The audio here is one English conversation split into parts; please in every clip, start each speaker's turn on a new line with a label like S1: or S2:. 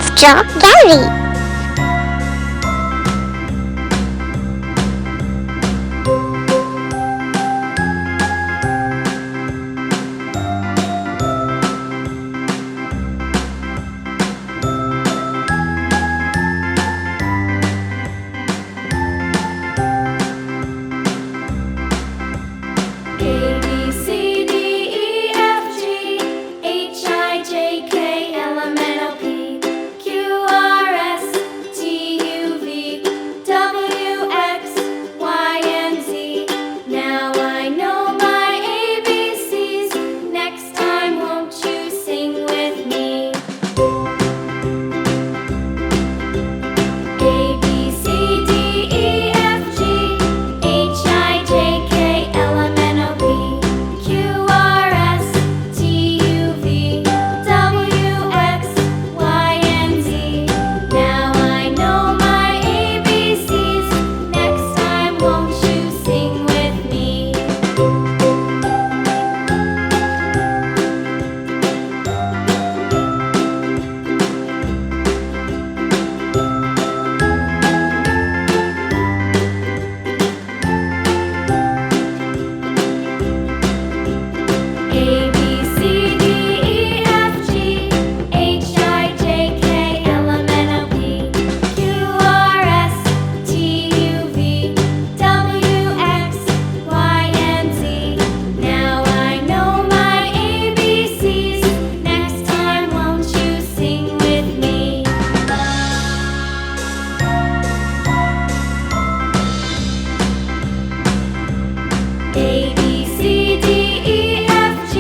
S1: Let's draw gallery.
S2: A B C D E F G H I J K L M N O P Q R S T U V W X Y and Z. Now I know my ABCs. Next time, won't you sing with me? A B C D E F G H I J K L M N O P Q R S T U V W X Y and Z. Now I know my ABCs. Next time, won't you sing with me? A B C D E F G H I J K L M N O P Q R S T U V W X Y and Z. Now I know my ABCs. Next time, won't you sing with me? A B C D E F G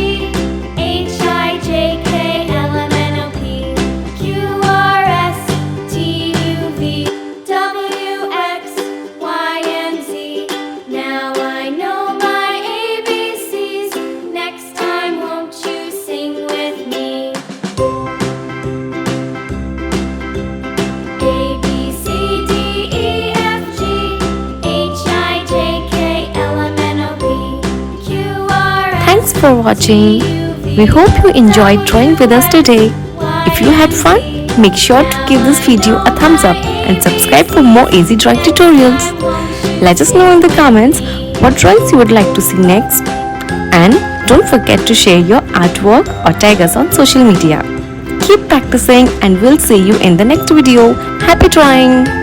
S2: H I J K L M N O P Q R S T U V W X Y and Z. Now I know my ABCs. Next time, won't you sing with me? A B C D E F G H I J K L M N O P Q R S.
S3: Thanks for watching. We hope you enjoyed drawing with us today. If you had fun, make sure to give this video a thumbs up and subscribe for more easy drawing tutorials. Let us know in the comments what drawings you would like to see next. And don't forget to share your artwork or tag us on social media. Keep practicing and we'll see you in the next video. Happy drawing!